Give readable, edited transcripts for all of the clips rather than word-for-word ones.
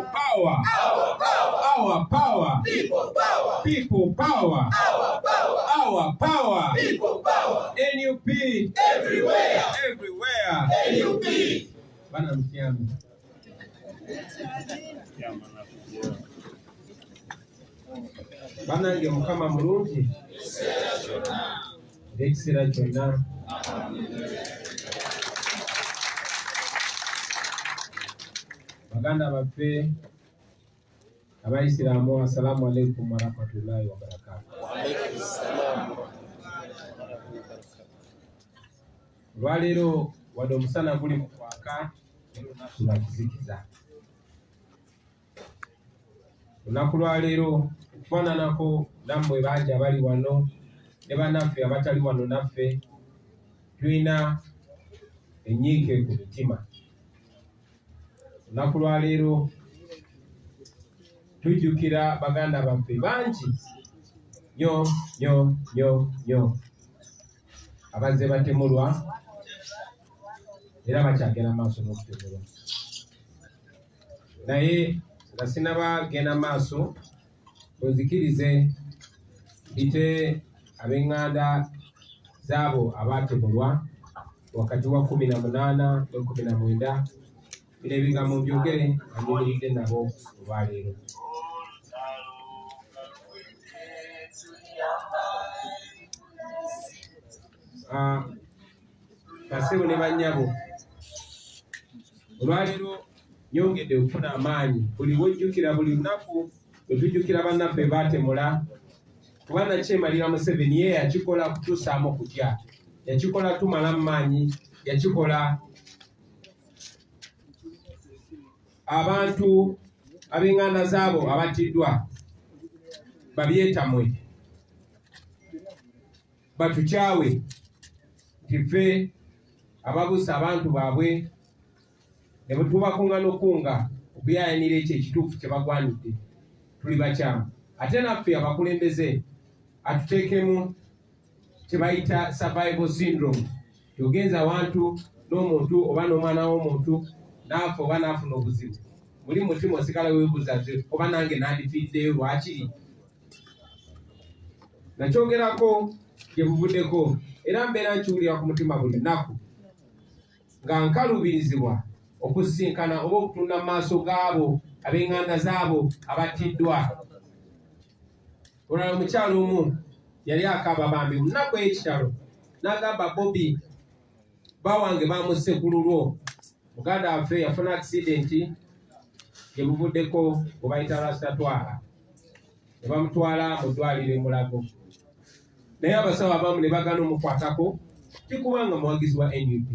People power. Our power. Our power. People power. People power. Our power. Our power. People power. NUP. Everywhere. Everywhere. NUP. Bana mkiamu. Bana nge mukama mulungi. Ekiseera kyonna. Baganda baffe abaisiraamu, assalamu alaikum wa rahmatullahi wa barakatuh. Wa alaikum salam. Lwaleero wadde omusana guli mu kwaka tubakizikiza. Olunaku lwaleero okufaananako nammwe bangi abali wano ne bannaffe abatali wano naffe, tulina enyiike ku mitima. Olunaku lwaleero tujjukira baganda baffe bangi nnyo abazze batemulwa era bakyagenda maaso n'okutemulwa. Naye nga sinabagenda maaso, onzikirize mpite ab'eŋŋanda zaabo abaatemulwa wakati wa 18 ne 19, bino ebigambo mbyogere anyumiridde nabo olwaleero. Basebo ne bannyabo, olwaleero nyongedde okufuna amaanyi buli wojjukira, buli lunaku bwe tujjukira bannaffe baatemula, kubanga Kyemalira Museveni ye yakikola kutusaamu kutya, yakikola tumalamu maanyi, yakikola abantu ab'eŋŋanda zaabo abattiddwa babyetamwe, batukyawe nti ffe ababuusa abantu baabwe ne bwe tubakunga n'okunga okuyaayanira ekyo ekituufu kye bagwanidde tuli bakyamu. Ate naffe abakulembeze atuteekemu kye bayita survival syndrome. Ogenza awantu n'omuntu oba n'omwana w'omuntu naafa oba naafuna obuzibu, muli mutima osigala weebuuza nti oba nange nandifiddeyo lwakiri. Nakyogerako gye buvuddeko era mbeera nkiwulira ku mutima buli nnaku nga nkalubirizibwa okusisinkana oba okutunda mu maaso gaabo ab'eŋŋanda zaabo abattiddwa. Olala omukyalo omu yali akaaba bambi mu nnaku ey'ekitalo n'agamba Bobi bawange bamusse ku lulwo, muganda waffe yafuna akisidenti gye buvuddeko bwe bayita Rastatwala, ne bamutwala mu ddwaliro e Mulago. Naye abasawo abamu ne bagana omukwatako tikubanga muwagizi wa NUP,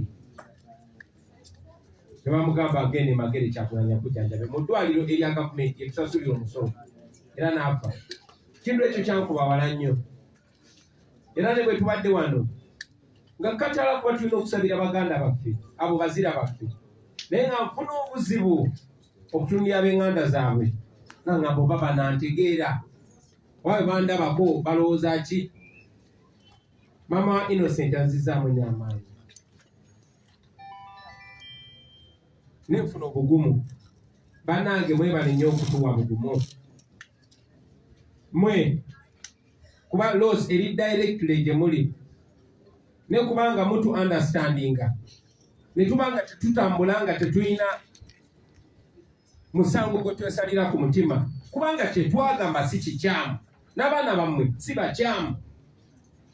ne bamugamba agende Magere Kyagulanyi akujjanjabe mu ddwaliro erya gavumenti etusasulira omusolo, era n'afa. Kintu ekyo kyankubawala nnyo, era ne bwe tubadde wano nga katala kuba tulina okusabira baganda baffe abo bazira baffe, naye nga nfuna obuzibu okutundira ab'eŋŋanda zaabwe nga ngamba oba banantegeera wabe bandabako balowooza ki. Mama Innocent anzizaamu nnyo amaanyi, nenfuna obugumu. Bannange mwebale nnyo okutuwa bugumu mwe, kuba loss eri directly gye muli, ne kubanga mutu understandinga ne tubanga tetutambula nga tetulina musango gwe twesalira ku mutima, kubanga kyetwagamba si kikyamu, n'abaana bammwe si bakyamu.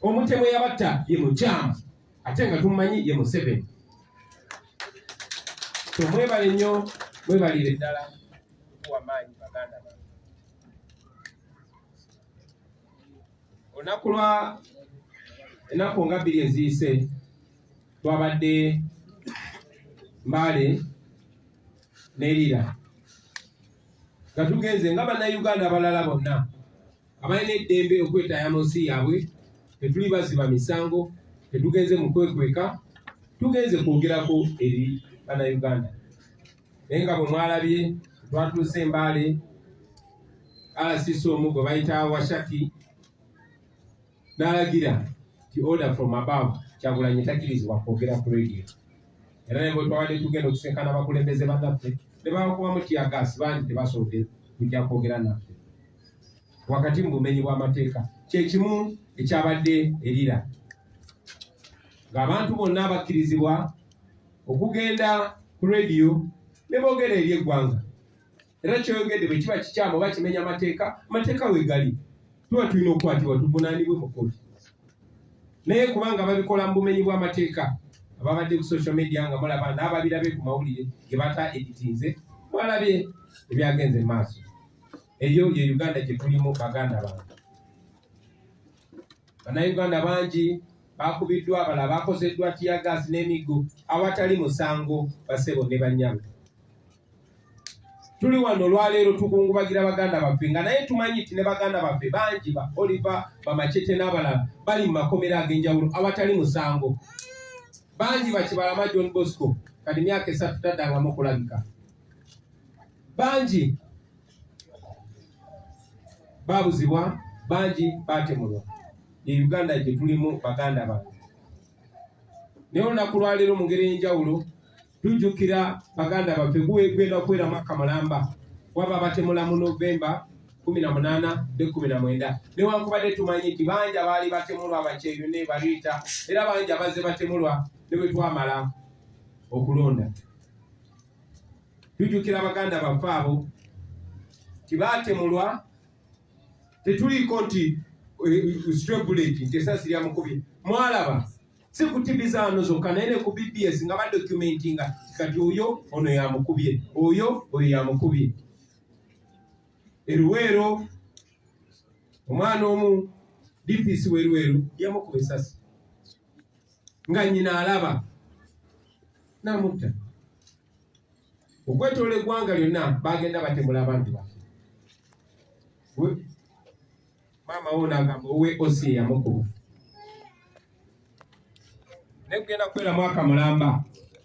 Omutemu yabatta ye mukyamu ate nga tumumanyi ye Museveni. So mwebale nnyo, mwebalire ddala kuwa maanyi baganda bange. Olunaku lwa ennaku nga 2 eziyise twabadde Mbale ne Lira nga tugenze nga bannayuganda abalala bonna abalina eddembe okwetaaya mu nsi yaabwe. Tetuli baziba misango, tetugenze mu kwekweka, tugenze kwogerako eri bannayuganda. Naye nga bwe mwalabye twatuuse Mbale, RCC omu gwe bayita Washaki n'alagira ti order from above, Kyagulanyi takkirizibwa kwogera ku radio. Era ne bwe twabadde tugenda okusinkana abakulembeze bannaffe ne bakubamu tiyagasi bangi tebasobodde kujja kwogera naffe wakati mu bumenyi bw'amateeka kyekimu ekyabadde erira ng'abantu bonna bakkirizibwa okugenda ku rediyo ne boogera eri eggwanga era kyoyogedde bwe kiba kikyamu oba kimenya amateeka weegali tuba tulina okukwatibwa tuvunaanibwe mu kkooti naye kubanga babikola mu bumenyi bw'amateeka ababadde ku social media nga mulaba n'ababirabe ku mawulire ge bata editinze mwalabye ebyagenze mu maaso eyo ye Uganda gye tulimu baganda bange bannayuganda bangi bakubiddwa abalala bakozeddwa tiyagasi n'emiggo awatali musango basebo ne bannyabo tuli wano olwaleero tukungubagira baganda baffe nga naye tumanyi nti ne baganda baffe bangi ba Oliver Bamachete n'abalala bali mu makomera ag'enjawulo awatali musango bangi bakibalama John Bosco kati myaka 3 taddangamu okulabika bangi babuzibwa bangi batemulwa ye Uganda gye tulimu baganda bange naye olunaku lwaleero mu ngeri ey'enjawulo tujjukira baganda baffe gwenda kubeera mwaka mulamba waba batemula mu Novemba 18 ne 19 newankubadde tumanyi nti bangi abaali batemulwa Bakyeyo ne Bariita era bangi abazze batemulwa ne bwe twamala okulonda tujjukira baganda baffe abo tibaatemulwa tetuliiko nti straight bullet nti esasi lyamukubye mwalaba si ku TV zaano zokka naye ne ku BBS nga badocumentinga kati oyo ono yamukubye oyo yamukubye eruweero omwana omu DPC weruweru yamukuba esasi nga nnyina alaba namutta okwetoola eggwanga lyonna bagenda batemula abantu baffe maama wo n'agamba owe osi yamukuba ne kugenda kubeera mwaka mulamba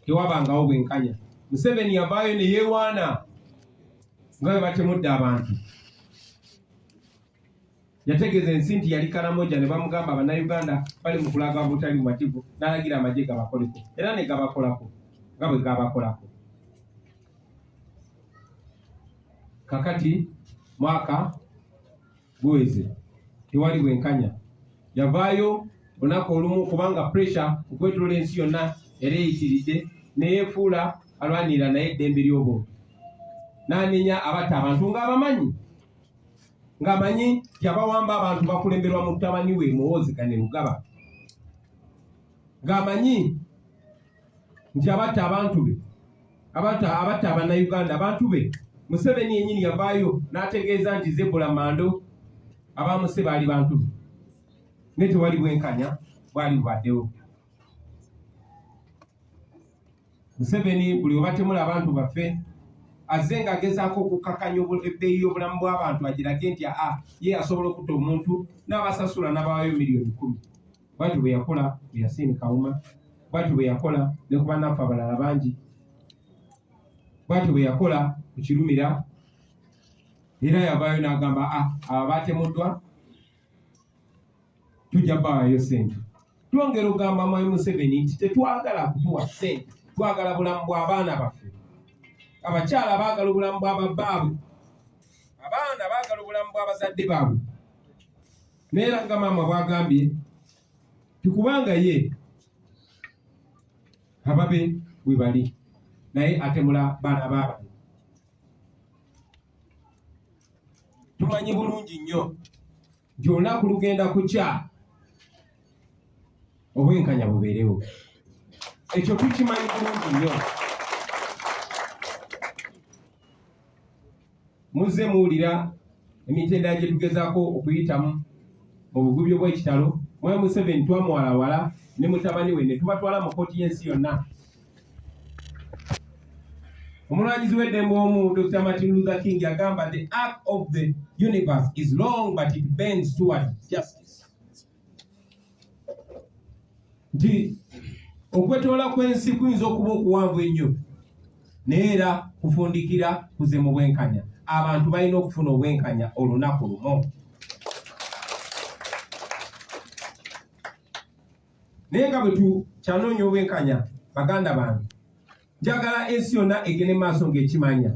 tewabangawo bwenkanya Museveni yavaayo ne yeewaana nga bwe batemudde abantu yategeeza ensi nti yali Karamoja ne bamugamba bannayuganda bali mu kulaga butali bumativu n'alagira amagye gabakoleko era ne gabakolako nga bwe gabakolako kakati mwaka guweze tewali bwenkanya yavaayo olunaku olumu kubanga pressure okwetolola ensi yonna era eyitiridde neyeefuula alwanirira naye eddembe ly'obuntu n'anenya abatta abantu ng'abamanyi ng'amanyi yabawamba abantu bakulemberwa mu ttabani we Muhoozi Kainerugaba ng'amanyi nti abatta abantu be abatta abannayuganda abantu be Museveni yennyini yavaayo n'ategeeza nti Zebula Mando abamuse baali bantu be ne tewali bwenkanya bwali bubaddewo Museveni buli we batemula abantu baffe azze ng'agezaako okukakanya ebbeeyi y'obulamu bw'abantu agirage nti ye asobola okutta omuntu n'abasasula n'abawaayo miliyoni 10 bwatyo bwe yakola bwe Yasin Kawuma bwatyo bwe yakola ne ku bannaffe abalala bangi bwatyo bwe yakola ku Kirumira era yavaayo n'agamba aba baatemuddwa tujja bawaayo ssente twongera ogamba Mwami Museveni nti tetwagala kutuwa ssente twagala bulamu bw'abaana baffe abakyala baagala obulamu bw'ababbaabwe abaana baagala obulamu bw'abazadde baabwe naye era nga maama bw'agambye tikubanga ye ababe bwe bali naye atemula baana b'abantu tumanyi bulungi nnyo nti olunaku lugenda kukya obwenkanya bubeerewo ekyo tukimanyi bulungi nnyo muzze muwulira emitendera gye tugezaako okuyitamu mu bugubyo bw'ekitalo Mwami Museveni twamuwalawala ne mutabani we ne tubatwala mu kkooti y'ensi yonna omulwanyizi w'eddembe omu Dr. Martin Luther King agamba the arc of the universe is long but it bends toward justice nti okwetoola kw'ensi kuyinza okuba okuwanvu ennyo naye era kufundikira kuze mu bwenkanya abantu balina okufuna obwenkanya olunaku lumu naye nga bwe tukyanoonya obwenkanya baganda bange njagala ensi yonna egende maaso ng'ekimanya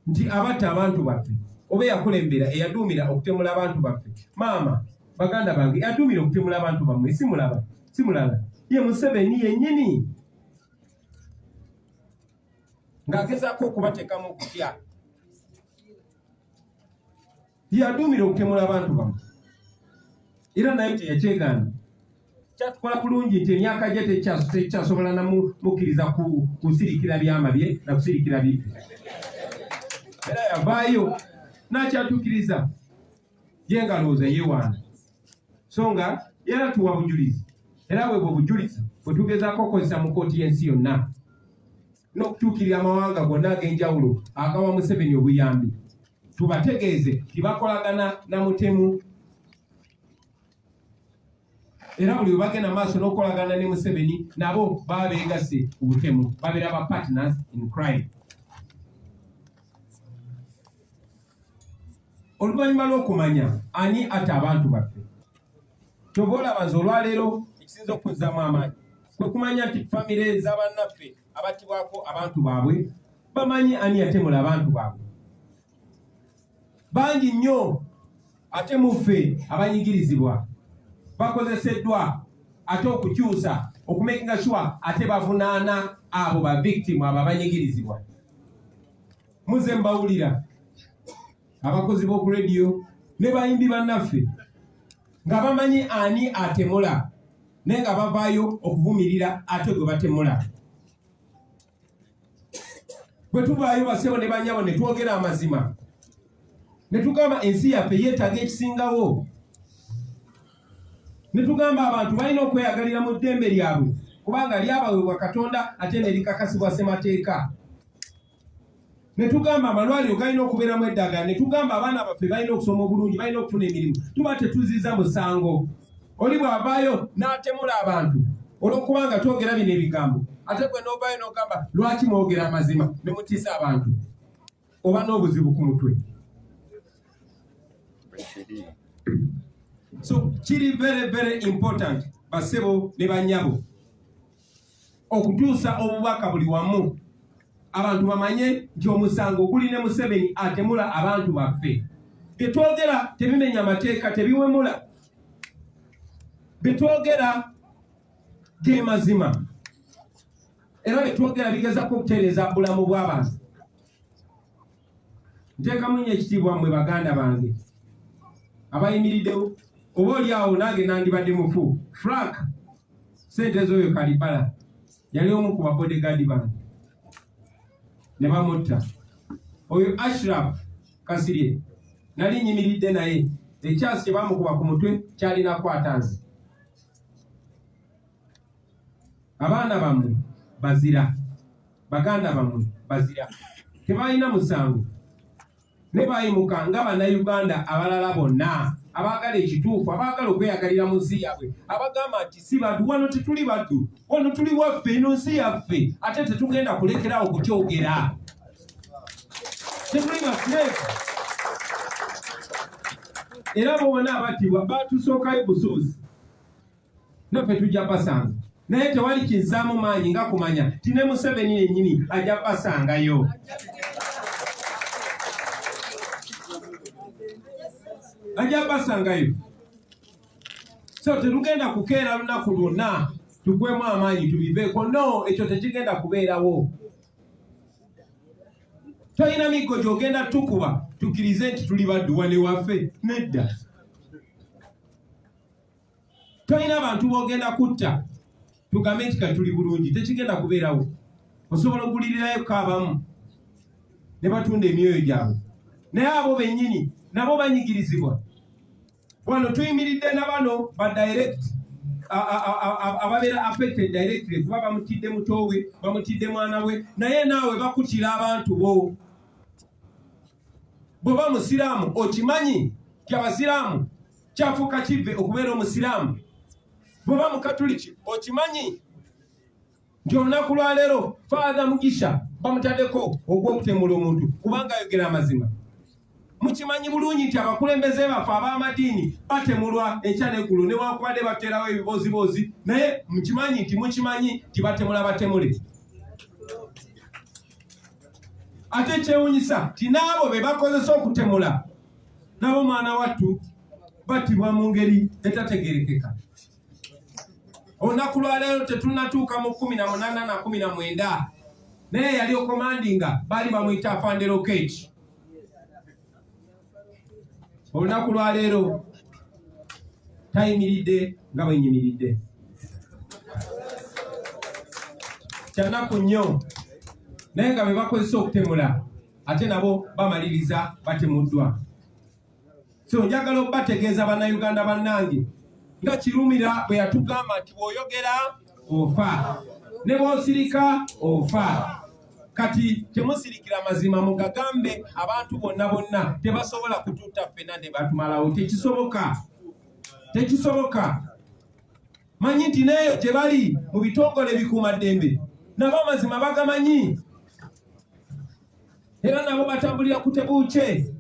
nti abatta abantu baffe oba eyakulembera eyaduumira okutemula abantu baffe maama baganda bange eyaduumira okutemula abantu bammwe simulala ye Museveni yennyini ng'agezaako okubateekamu okutya yaduumira okutemula abantu bammwe era naye teyakyegaana kyatukola bulungi nti emyaka gye tekyasobola namukkiriza kusirikira byama bye na kusirikira bibye era yavaayo n'akyatukkiriza ye ngalowooza yeewaana so nga yaratuwa bujulizi era bwe bwe bujulizi bwe tugezaako okukozesa mu kooti y'ensi yonna n'okutuukirira amawanga gonna ag'enjawulo agawa Museveni obuyambi tubategeeze tibakolagana na mutemu era buli bagenda maaso n'okukolagana ne Museveni nabo baba beegasse ku butemu babeera ba partners in crime. Oluvannyuma lw'okumanya ani atta abantu baffe kyova olaba nze olwaleero ekisinza okuzzaamu amaanyi kwe kumanya nti famire z'abannaffe abattibwako abantu baabwe bamanyi ani yatemula abantu baabwe bangi nnyo ate muffe abanyigirizibwa bakozeseddwa ate okukyusa okumakinga sure ate bavunaana abo ba victim abo abanyigirizibwa muze mbawulira abakozi b'oku radio ne bayimbi bannaffe nga bamanyi ani atemula naye nga bavaayo okuvumirira ate gwe batemula bwe tuvaayo basebo ne banyabo ne twogera amazima ne tugamba ensi yaffe yeetaaga ekisingawo ne tugamba abantu balina okweyagalira mu ddembe lyabwe kubanga lyabaweebwa Katonda ate ne likakasibwa ssemateeka ne tugamba amalwaliro galina okubeeramu eddagala ne tugamba abaana baffe balina okusoma obulungi balina okufuna emirimu tuba tetuziza musango oli bw'avaayo n'atemula abantu olw'okubanga twogera bino ebigambo ate gwe n'ovaayo n'ogamba lwaki mwogera amazima ne mutiisa abantu oba n'obuzibu ku mutwe. So kiri very important basebo ne banyabo okutuusa obubaka buli wamu abantu bamanye nti omusango guli ne Museveni atemula abantu baffe betwogera tebimenya amateeka tebiwemula betwogera ge mazima era betwogera bigezako okutereeza bulamu bw'abantu. Nteekamu nnyo ekitiibwa mmwe baganda bange abayimiriddewo oba oli awo nange nandibadde mufu. Frank sente z'oyo Kalibala yali omu ku babodegaadi bange ne bamutta. Oyo Ashraf Kasirye nali nyimiridde naye ekyasi kye bamukuba ku mutwe kyalina kwatanze. Abaana bammwe bazira, baganda bammwe bazira, tebalina musango ne bayimuka nga bannayuganda abalala bonna abaagala ekituufu abaagala okweyagalira mu nsi yabwe abagamba nti si baddu wano tetuli baddu wano tuli waffe ino nsi yaffe ate tetugenda kulekerawo kukyogera tetuli bafuleefu era bona abattibwa batusookayo busuuzi naffe tujja basanga naye tewali kizzaamu maanyi nga kumanya ti ne Museveni yennyini ajja basangayo. Ajja basangayo. So tetugenda kukeera lunaku lwonna tugwemu amaanyi tubiveeko no ekyo tekigenda kubeerawo. Toyina miggo gy'ogenda tukuba tukkirize nti tuli baddu wane waffe nedda. Toyina abantu b'ogenda kutta tugambe nti kati tuli bulungi tekigenda kubeerawo. Osobola okugulirirayo kaabamu ne batunda emyoyo gyabwe naye abo bennyini nabo banyigirizibwa. Wano tuyimiridde na bano ba direct ababeera affected directly kuba bamutidde mutowe bamutidde mwana we naye naawe bakutira abantu bo. Bw'oba musiraamu okimanyi ti abasiraamu kyafuuka kive okubeera omusiraamu. Bw'oba mukatuliki okimanyi nti olunaku lwaleero Father Mugisha bamutaddeko ogw'okutemula omuntu kubanga ayogera amazima. mukimanyi bulungi nti abakulembeze baffe ab'amadiini batemulwa enkya n'eggulu newankubadde baterawo ebiboozibozi naye mukimanyi nti batemula batemule. Ate ekyewuunyisa ti n'abo be bakozesa okutemula nabo mwana wattu battibwa mu ngeri etategerekeka. Olunaku lwaleero tetunnatuuka mu 18 na 19 naye yali okomandinga baali bamuyita Afande Lokech. Olunaku lwaleero tayimiridde nga bwenyimiridde. Kyanaku nnyo naye nga be bakozesa okutemula ate nabo bamaliriza batemuddwa. So njagala okubategeeza bannayuganda bannange nga Kirumira bwe yatugamba nti bw'oyogera ofa ne bw'osirika ofa. Kati temusirikira mazima mugagambe abantu bonna tebasobola kutuuta ffenna ne batumalawo. Tekisoboka. Manyi nti neeyo gye bali mu bitongole bikuumaddembe nabo amazima bagamanyi era nabo batambulira ku tebuukye.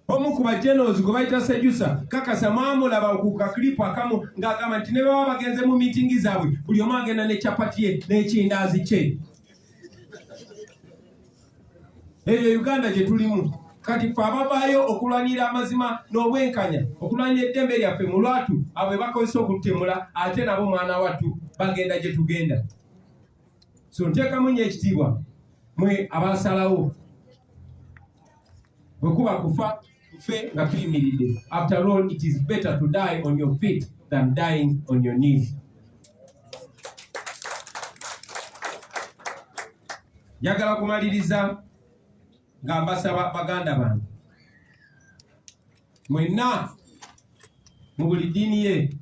Omu ku bajenerals gwe bayita Sejusa kakasa mwamulaba ku kakilipu akamu ng'agamba nti ne baba bagenze mu miitingi zaabwe buli omu agenda ne capati ye n'ekindaazi kye. Eyo Uganda gye tulimu. Kati ffe abavaayo okulwanira amazima n'obwenkanya okulwanira eddembe lyaffe mu lwatu abo bakozesa okutemula ate nabo mwana wattu bagenda gye tugenda. So nteekamu nnyo ekitiibwa mwe abasalawo bwe kuba kufa tufe nga tuyimiridde. After all, it is better to die on your feet than dying on your knees. Njagala kumaliriza nga mbasaba baganda bange mwenna mu buli ddiini ye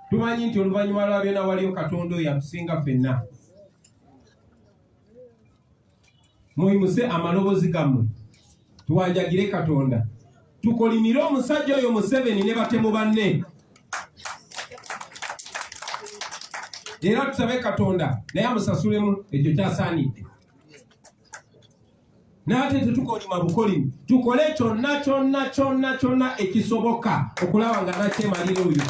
tumanyi nti oluvannyuma lwa byonna waliyo Katonda oyo atusinga ffenna. Muyimuse amaloboozi gammwe tuwanjagire Katonda tukolimire omusajja oyo Museveni ne batemu banne era tusabe Katonda naye amusasulemu ekyo kyasaanidde. Nate tetukolima bukolimi tukole kyonna ekisoboka okulaba nga nakyemalira oyo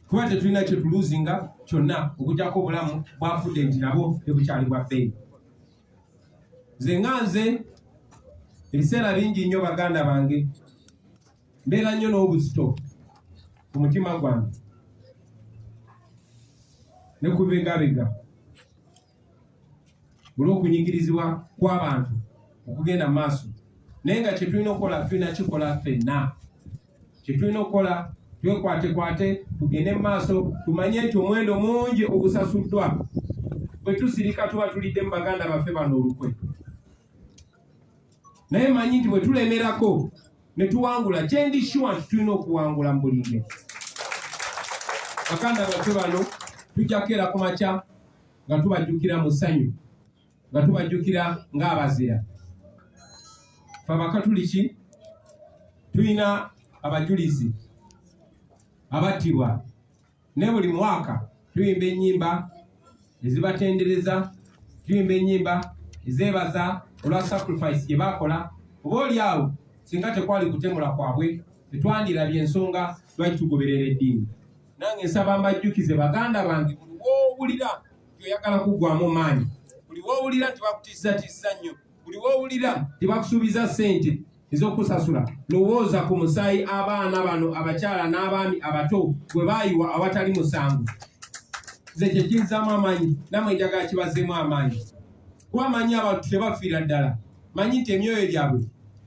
kuba tetulina kyetuluzinga kyonna okugyako obulamu bwafudde nti nabo tebukyali bwa bbeeyi. Nze ebiseera bingi nnyo baganda bange mbeera nnyo n'obuzito ku mutima gwange ne kubegabega olw'okunyigirizibwa kw'abantu okugenda mu maaso naye nga kyetulina okukola tulina kikola ffenna. Kyetulina okukola twekwatekwate tugende mu maaso tumanye nti omuwendo mungi ogusasuddwa bwe tusirika tuba tulidde mu baganda baffe bano olukwe. Naye manyi nti bwe tulemerako ne tuwangula kyendi sure nti tulina okuwangula mu buli ngeri. Baganda baffe bano tujja kukeera ku makya nga tubajjukira mu ssanyu nga tubajjukira ng'abazira. Ffe Abakatuliki tulina abajulizi abattibwa ne buli mwaka tuyimba ennyimba ezibatendereza, tuyimba ennyimba ezeebaza olwa sacrifice gye baakola. Oba oli awo singa tekwali kutemula kwabwe tetwandirabye ensonga lwaki tugoberera eddiini. Nange nsaba mbajjukize baganda bange buli woowulira tyoyagala kuggwamu maanyi, buli woowulira nti bakutiisatiisa nnyo, buli woowulira nti bakusuubiza ssente ez'okusasula, lowooza ku musaayi abaana bano abakyala n'abaami abato bwe baayiwa awatali musango. Nze kye kinzaamu amaanyi namwe njagala kibazeemu amaanyi kuba amanyi abantu tebafiira ddala. Manyi nti emyoyo gyabwe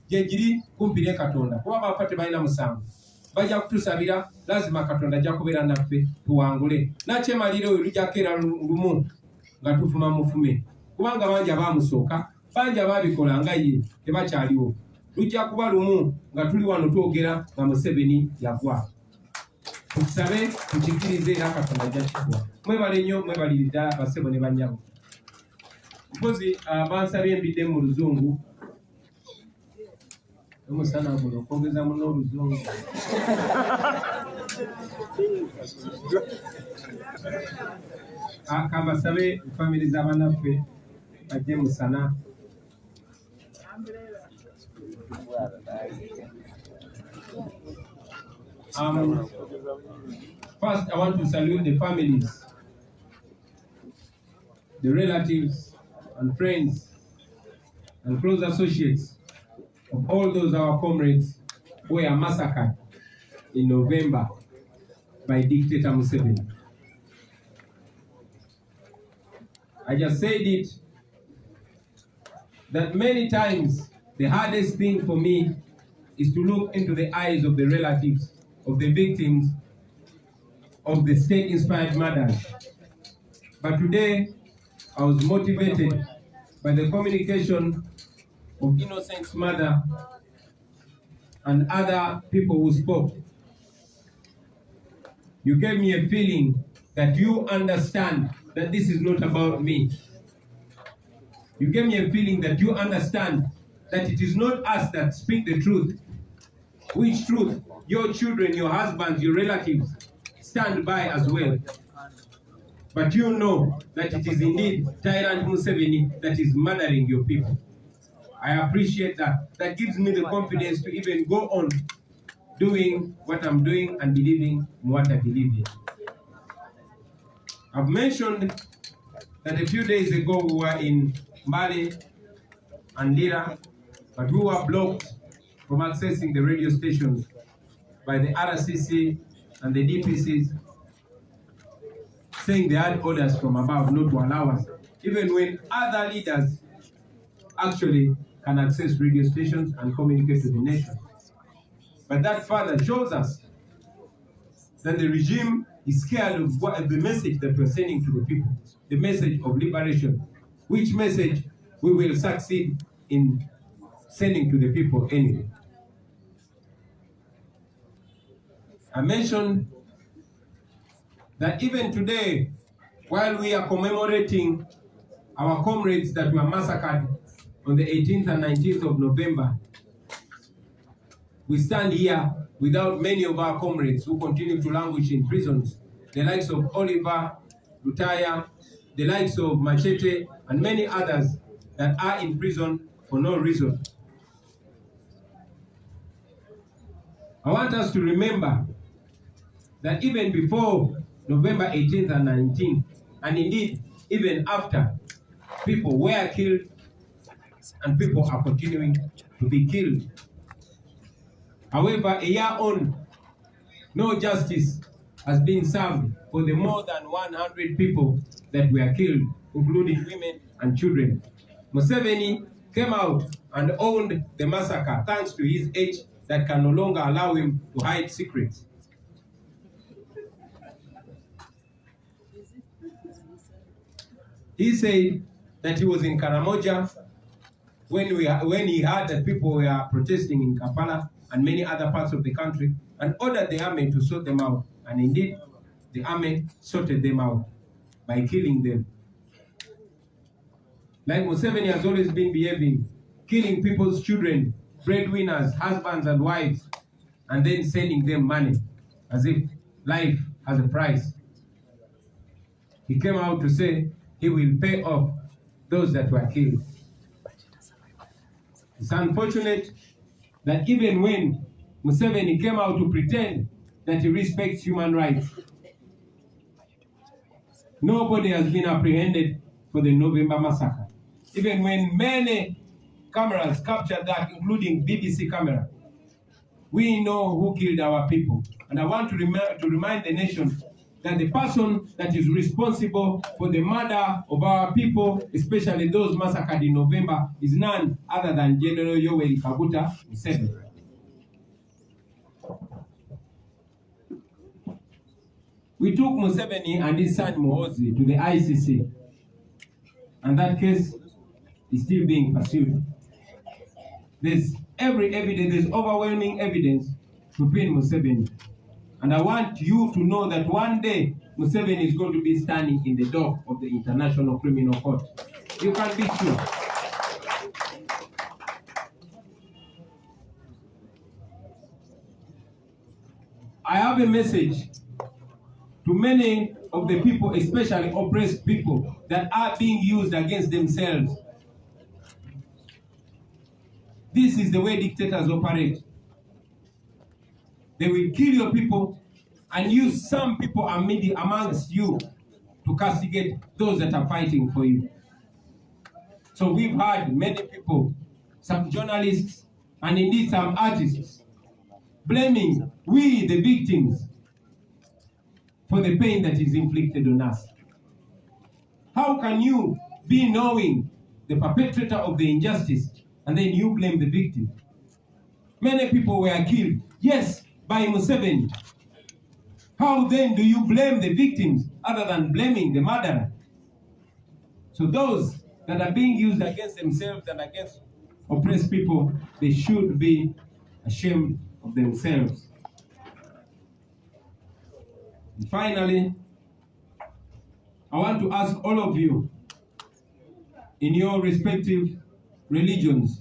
gye giri kumpi ne Katonda kuba bafa tebalina musango. Bajja kutusabira, lazima Katonda ajja kubeera naffe tuwangule. Nakyemalira oyo lujja kukeera lumu nga tufuma mufume kubanga bangi abaamusooka bangi abaabikola nga ye tebakyaliwo. Lujja kuba lumu nga tuli wano twogera nga Museveni yagwa. Tukisabe tukikirize era Katonda ajja kikuwa. Mwebale nnyo, mwebalire ddala bassebo ne bannyabo. Mpozi bansabye embidde mu Luzungu Umusana guno kwogeza muno oluzungu. Kambasabe family z'abanaffe bajje musana. First, I want to salute the families, the relatives and friends and close associates of all those our comrades who were massacred in November by dictator Museveni. I just said it, that many times the hardest thing for me is to look into the eyes of the relatives of the victims of the state-inspired murders. But today, I was motivated by the communication of Innocent's mother and other people who spoke. You gave me a feeling that you understand that this is not about me. You gave me a feeling that you understand that it is not us that speak the truth. Which truth? Your children, your husbands, your relatives stand by as well. But you know that it is indeed Tyrant Museveni that is murdering your people. I appreciate that. That gives me the confidence to even go on doing what I'm doing and believing in what I believe in. I've mentioned that a few days ago we were in Mali and Lira, but we were blocked from accessing the radio stations by the RCC and the DPCs, saying they had orders from above not to allow us, even when other leaders actually can access radio stations and communicate to the nation. But that further shows us that the regime is scared of the message that we're sending to the people, the message of liberation, which message we will succeed in sending to the people anyway. I mentioned that even today, while we are commemorating our comrades that were massacred on the 18th and 19th of November, we stand here without many of our comrades who continue to languish in prisons, the likes of Oliver, Lutaya, the likes of Machete, and many others that are in prison for no reason. I want us to remember that even before November 18th and 19th, and indeed even after, people were killed and people are continuing to be killed. However, a year on, no justice has been served for the more than 100 people that were killed, including women and children. Museveni came out and owned the massacre thanks to his age that can no longer allow him to hide secrets. He said that he was in Karamoja when he heard that people were protesting in Kampala and many other parts of the country, and ordered the army to sort them out. And indeed, the army sorted them out by killing them. Like Museveni has always been behaving, killing people's children, breadwinners, husbands and wives, and then sending them money as if life has a price. He came out to say he will pay off those that were killed. It's unfortunate that even when Museveni came out to pretend that he respects human rights, nobody has been apprehended for the November massacre. Even when many cameras captured that, including BBC camera, we know who killed our people. And I want to remind the nation that the person that is responsible for the murder of our people, especially those massacred in November, is none other than General Yoweri Kaguta Museveni. We took Museveni and his son Muhoozi to the ICC, and that case is still being pursued. There's overwhelming evidence to pin Museveni. And I want you to know that one day Museveni is going to be standing in the dock of the International Criminal Court. You can be sure. I have a message to many of the people, especially oppressed people, that are being used against themselves. This is the way dictators operate. They will kill your people and use some people amongst you to castigate those that are fighting for you. So we've had many people, some journalists, and indeed some artists, blaming we, the victims, for the pain that is inflicted on us. How can you be knowing the perpetrator of the injustice and then you blame the victim? Many people were killed, yes, by Museveni. How then do you blame the victims other than blaming the murderer? So those that are being used against themselves and against oppressed people, they should be ashamed of themselves. And finally, I want to ask all of you in your respective religions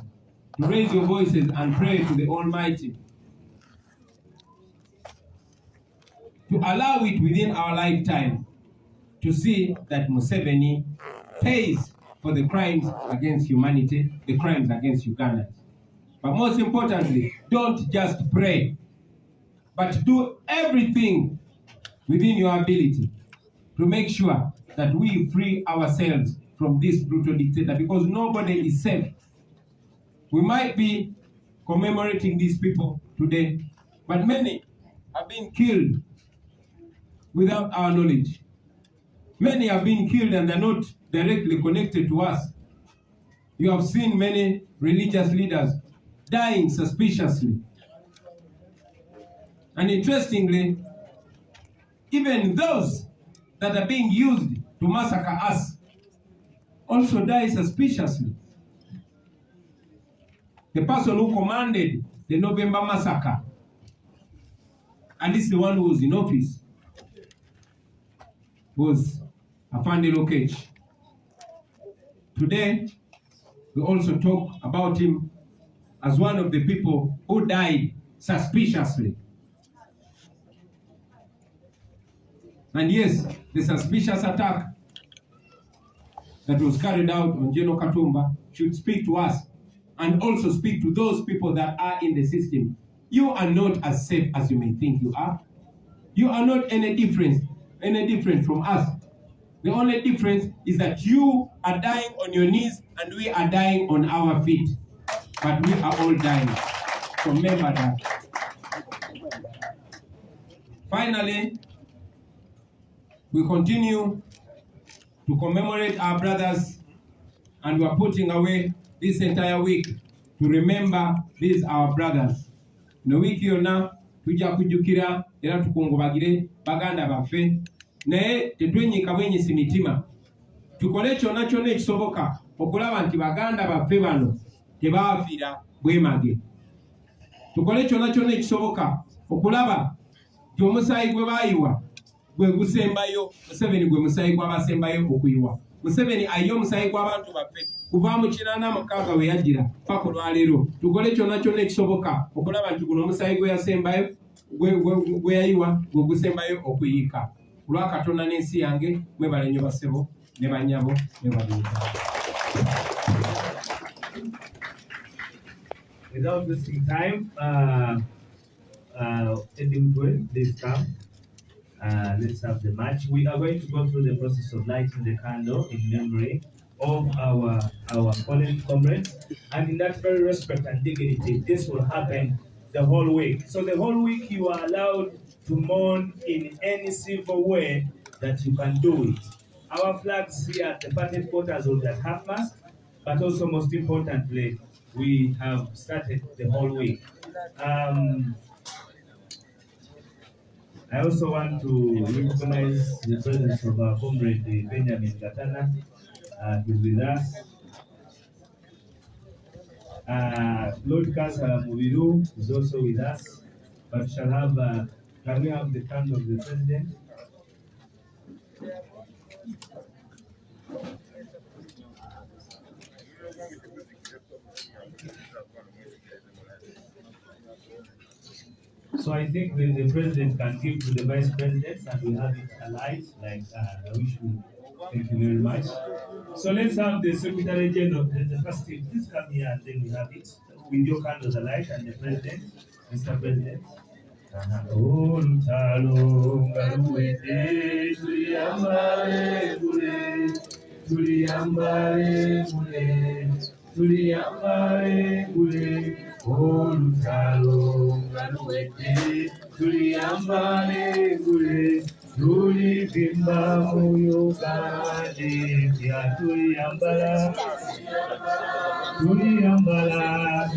to raise your voices and pray to the Almighty to allow it within our lifetime to see that Museveni pays for the crimes against humanity, the crimes against Ugandans. But most importantly, don't just pray, but do everything within your ability to make sure that we free ourselves from this brutal dictator, because nobody is safe. We might be commemorating these people today, but many have been killed without our knowledge. Many have been killed and they're not directly connected to us. You have seen many religious leaders dying suspiciously. And interestingly, even those that are being used to massacre us also die suspiciously. The person who commanded the November massacre, and this is the one who was in office, was Afande Lokech. Today, we also talk about him as one of the people who died suspiciously. And yes, the suspicious attack that was carried out on General Katumba should speak to us and also speak to those people that are in the system. You are not as safe as you may think you are. You are not any different from us. The only difference is that you are dying on your knees and we are dying on our feet. But we are all dying. So remember that. Finally, we continue to commemorate our brothers, and we are putting away this entire week to remember these our brothers. No wiki yonna tujja kujjukira era tukungubagire baganda baffe, naye tetwenyika bwenyisi mitima. Tukole kyonna kyonna ekisoboka okulaba nti baganda baffe bano tebaafiira bwemage. Tukole kyonna kyonna ekisoboka okulaba nti omusaayi gwe baayiwa gwe gusembayo. Museveni gwe musaayi gw'abasembayo okuyiwa. Museveni ayiye omusaayi gw'abantu baffe kuva mu 86 we yajjira paka olwaleero. Tukole kyonna kyonna ekisoboka okulaba nti guno omusaayi gwe yasembayo gwe yayiwa gwe gusembayo okuyiika. Kulwa Katonda n'ensi yange, mwebale nnyo bassebo ne bannyabo ne balinda. Without wasting time, Edinburgh, please come. Let's have the match. We are going to go through the process of lighting the candle in memory of our fallen comrades, and in that very respect and dignity, this will happen the whole week. So the whole week you are allowed to mourn in any civil way that you can do it. Our flags here at the party quarters will be at half-mast, but also most importantly, we have started the whole week. I also want to recognize the presence of our comrade Benjamin Gatana. He's with us. Lord Kasala Mubiru is also with us. But shall have, can we have the candle of the president? So I think the president can give to the vice presidents and we have it alive. Like I wish you. Thank you very much. So let's have the Secretary General, the first team. Please come here and then we have it with your candles alight and the president, Mr. President. Olutalo ngaluwete tuliyambale kule tuliyambale kule tuliyambale kule olutalo ngaluwete tuliyambale kule tulivimba muyugande ya tuliyambala tuliyambala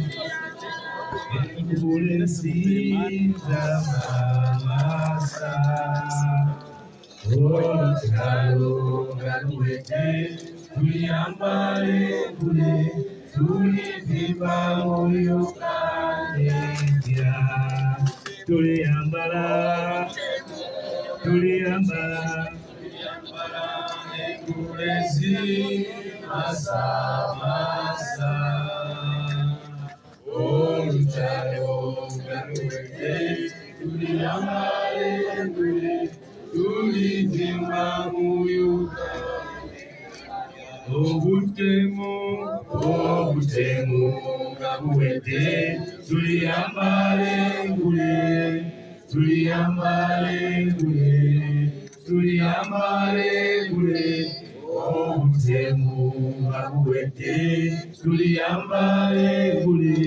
Engulenziza mamasa Olutalo ngaluwete tuliyambale kule tulivimba muyugande ya tuliyambala tuliyambala engulenziza mamasa Olutalo ngaluwete tuliyambale kule tulivimba muyugande obutemu ngabuwete tuliyambale kule tuliyambale kule tuliyambale kule obutemu ngabuwete tuliyambale kule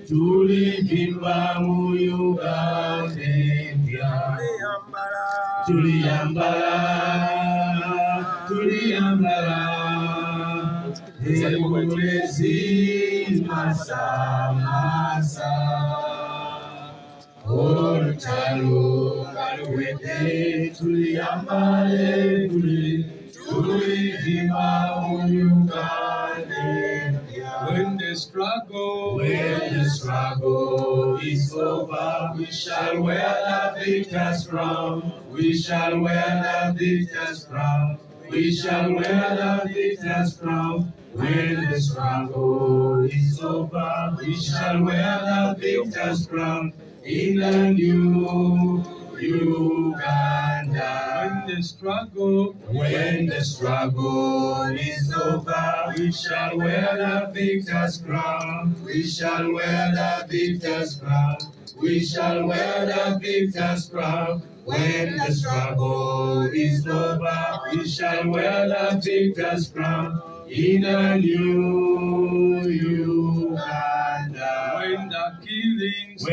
tulivimba muyugande tuliyambala engulezi masamasa olutalo ngaluwete tuliyambale kule tulivimba muyugande When the struggle is over, we shall wear the victor's crown. We shall wear the victor's crown. We shall wear the victor's crown. When the struggle is over, we shall wear the victor's crown in the new Uganda. When the struggle is over, we shall wear the victor's crown. We shall wear the victor's crown. We shall wear the victor's crown. When the struggle is over, we shall wear the victor's crown in a new Uganda. When the killings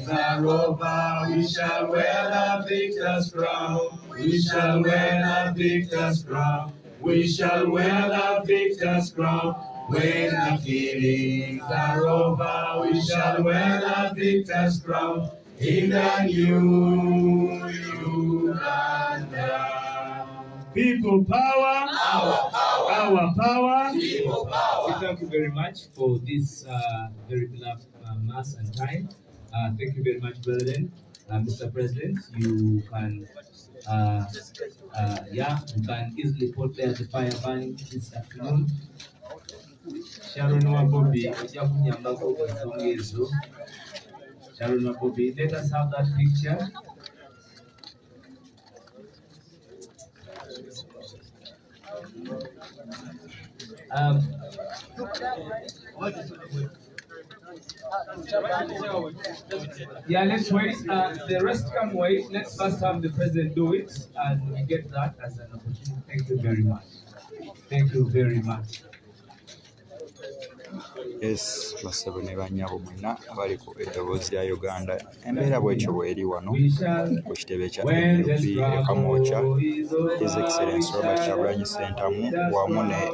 are over, we shall wear the victor's crown. We shall wear the victor's crown. We shall wear the victor's crown. When the killings are over, we shall wear the victor's crown in the new Uganda. People power, our power. People power. We thank you very much for this very beloved mass and time. Thank you very much, President. Mr. President, you can, you can easily put there the fire burning this afternoon. Sharon Wabobi, Sharon Wabobi, let us have that picture. Yeah, let's wait. The rest can wait. Let's first have the president do it, and we get that as an opportunity. Thank you very much. Thank you very much. Yes, basabo ne bannyabo mwenna abali ku eddoboozi lya Uganda. Embeera bw'ekyo bw'eri wano ku kitebe kya NUP e Kamwokya, His Excellency Robert Kyagulanyi Ssentamu wamu ne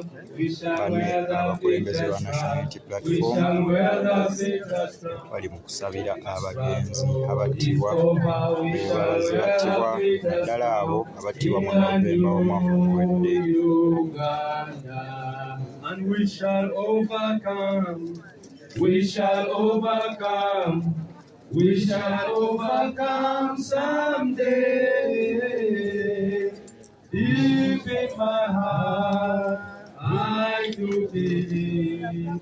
bane abakulembeze ba National Unity Platform bali mu kusabira abagenzi abattibwa beebalaze battibwa naddala abo abattibwa mu Novemba omwaka oguwedde. And we shall overcome, we shall overcome, we shall overcome someday. Deep in my heart, I do believe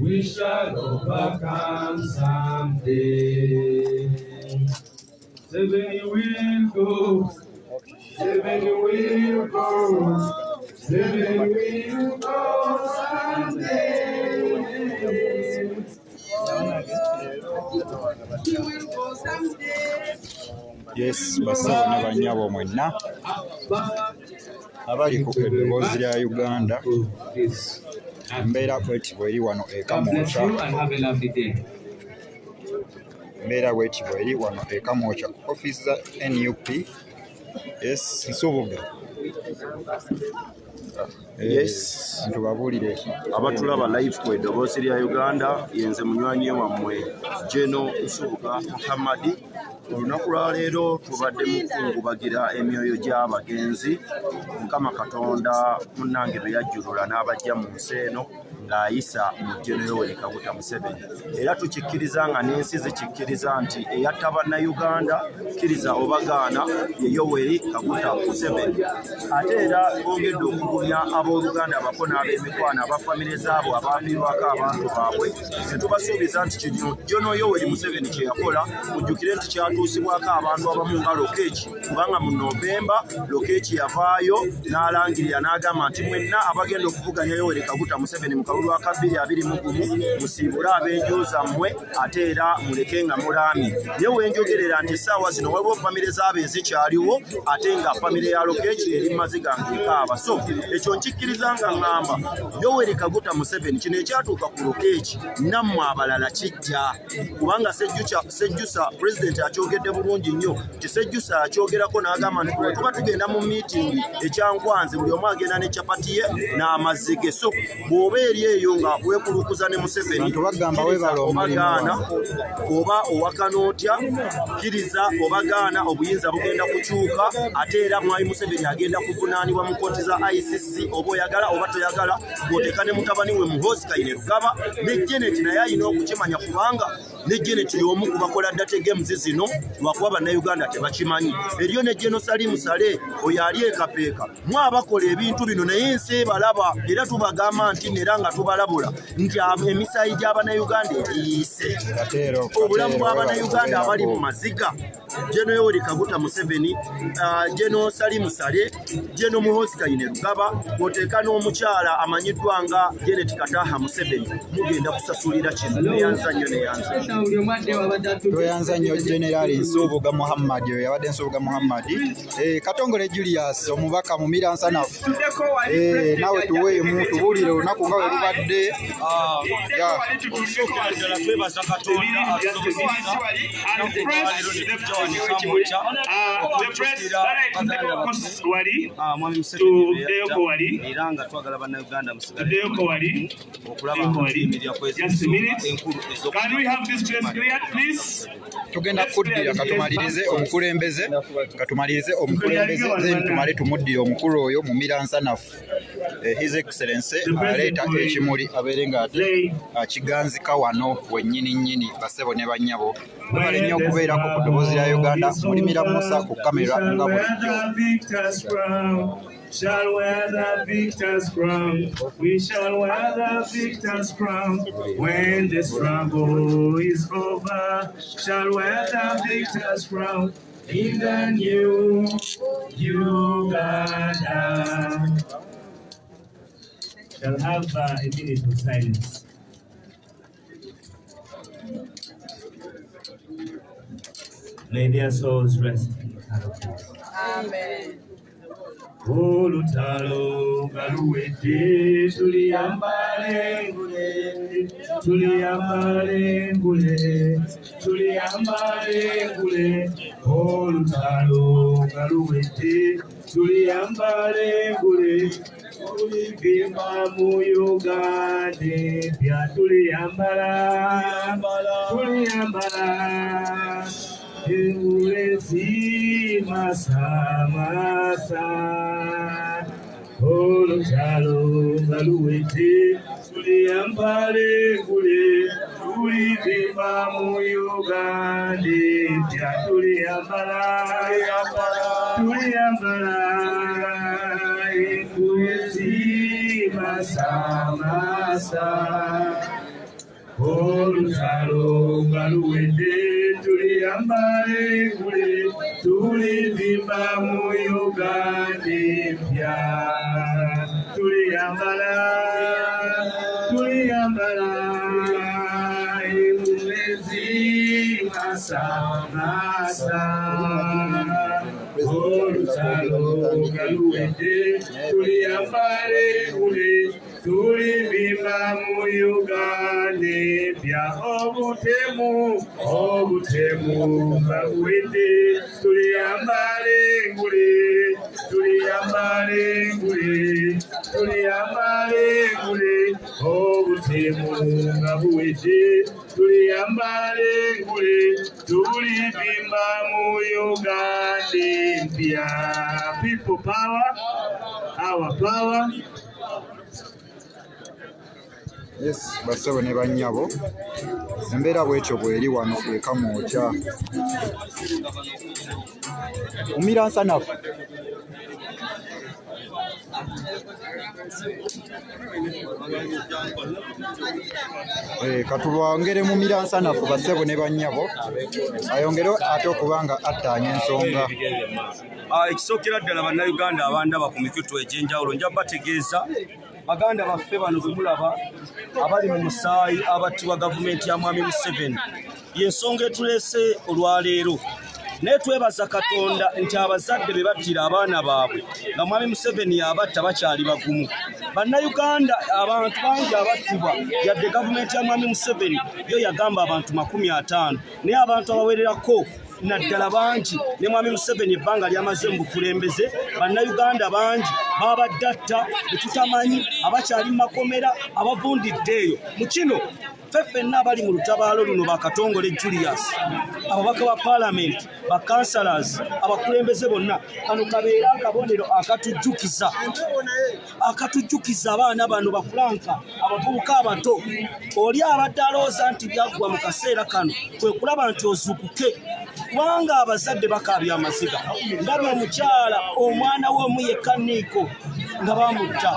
we shall overcome someday. 7 will go, 7 will go, 7 will go someday. He will go someday. Yes, basawo ne bannyabo mwenna abali ku eddoboozi lya Uganda. Mbeera bweti bweri wano Kamwokya. Mbeera bweti bweri wano Kamwokya ku office za NUP. Yes, Nsubuga. Yes, ntubabulire abatulaba live ku eddoboozi lya Uganda, yenze munywanyi wammwe Jeno Nsubuga Muhammad. Olunaku lwa leero tubadde mukungubagira emyoyo gy'abagenzi Mukama Katonda munnange be yajjulula n'abajja mu nsi eno ng'ayisa mu Jeno Yoweri Kaguta Museveni. Era tukikkiriza nga n'ensi zikikkiriza nti eyatta bannayuganda kkiriza obagaana ye Yoweri Kaguta Museveni. Ate era bongedde okugumya abooluganda abako n'ab'emikwano abafamire zaabo abaafiirwako abantu baabwe. Ne tubasuubiza nti kino Jeno Yoweri Museveni kye yakola mujjukire nti kyatuusibwako abantu abamu nga Lokeeki, kubanga mu Novemba Lokeeki yavaayo n'alangirira n'agamba nti mwenna abagenda okuvuganya Yoweri Kaguta Museveni mu kalulu aka 2021 musiibule ab'enju zammwe ate era muleke nga mulaami. Naye wenjogerera nti essaawa zino waliwo famire zaabo ezikyaliwo ate nga famire ya Lokeeki eri maziga ng'ekaaba. So ekyo nkikkiriza nga ŋŋamba Yoweri Kaguta Museveni kino ekyatuuka ku Lokeeki nammwe abalala kijja, kubanga Sejjusa Pulezidenti akyogedde bulungi nnyo nti Sejjusa akyogerako n'agamba nti bwe tuba tugenda mu miitingi ekyankwanzi buli omu agenda ne capati ye n'amazzi ge. So bw'oba eri eyo nga weekulukuza ne Museveni obagaana oba owakana otya, kkiriza obagaana obuyinza bugenda kukyuka, ate era Mwami Museveni agenda kuvunaanibwa mu kkooti za ICC oba oyagala oba toyagala. Bw'oteeka ne mutabani we Muhoozi Kainerugaba ne Janet naye ayina okukimanya kubanga ne Janet y'omu ku bakola data games zino lwakuba bannayuganda tebakimanyi. Eriyo ne Jeno Salim Saleh oyo ali ekapeeka mu abakola ebintu bino naye ensi ebalaba era tubagamba nti era nga tubalabula nti emisayi gy'abannayuganda eriyiise. Obulamu bw'abannayuganda abali mu maziga Jeno Yoweri Kaguta Museveni, Jeno Salim Saleh, Jeno Muhoozi Kainerugaba, oteeka n'omukyala amanyiddwa nga Janet Kataha Museveni, mugenda kusasulira kino. Neyanza nnyo toyanza nnyo General Nsubuga Muhammad oyo yabadde Nsubuga Muhammad. Katongole Julius omubaka mu Miransanafu, nawe tuweemu tubuulire olunaku nga bwe lubadde. Okusooka ddala twebaza Katonda atusobozesa Mwami Museveni era nga twagala bannayuganda musigale okulaba emirya enkulu tugenda kuddira katumalirize omukulembeze then tumale tumuddire omukulu oyo mu Miransanafu. His Excellency aleeta ekimuli abeere nga ate akiganzika wano wennyini nnyini basebo ne bannyabo. Tubale nnyo okubeerako ku ddoboozi lya Uganda. Mulimira Musa ku kamera nga bulijjo. Shall wear the victor's crown. We shall wear the victor's crown. When the struggle is over, shall wear the victor's crown. In the new Uganda. Shall have a minute of silence. May their souls rest in the kind of peace. Amen. Olutalo galuwedde tuliyambale ngule, tuliyambale ngule, tuliyambale ngule. Olutalo galuwedde tuliyambale ngule, tulivimba mu Uganda bya tuliyambala, tuliyambala. Engule si masamasa, olutalo galuwedde tuliyambale ngule, tulivimba mu Uganda bya tuliyambala, tuliyambala. Engule si masamasa, olutalo nga luwedde tuliyambale ngule tulivimba mu Uganda empya tuliyambala emulezi masamasa olutalo nga luwedde tuliyambale ngule tulivimba mu Uganda empya obutemu nga buwedde tuliyambale ngule obutemu nga buwedde tuliyambale ngule tulivimba mu Uganda empya. People power, our power. Yes, basebo ne bannyabo embeera bwekyo bweri wano eka mwokya umira nsanafu katulwongere mu mira nsanafu basebo ne bannyabo ayongere ate okubanga attaanya ensonga. Ekisookera ddala bannayuganda abandaba ku mikutu egy'enjawulo nja bategeeza baganda baffe bano bwe mulaba abali mu musaayi abattibwa gavumenti ya Mwami Museveni y'ensonga etuleese olwaleero. Naye twebaza Katonda nti abazadde be battira abaana baabwe nga Mwami Museveni yabatta bakyali bagumu. Bannayuganda abantu bangi abattibwa yadde gavumenti ya Mwami Museveni yo yagamba abantu 50, naye abantu abawererako naddala bangi ne Mwami Museveni ebbanga lyamaze mu bukulembeze bannayuganda bangi babaddatta betutamanyi abakyali mu makomera abavundiddeeyo mu kino ffenna abali mu lutabaalo luno bakatongole Julius ababaka ba parliament bakansalas abakulembeze bonna kano kabeera akabonero akatujjukiza abaana bano bafulanka abavubuka abato oli abadde alowooza nti byaggwa mu kaseera kano kwe kulaba nti ozukuke kubanga abazadde bakaabya amaziga. Ndabye omukyala omwana w'omu yekka Niiko nga bamutta.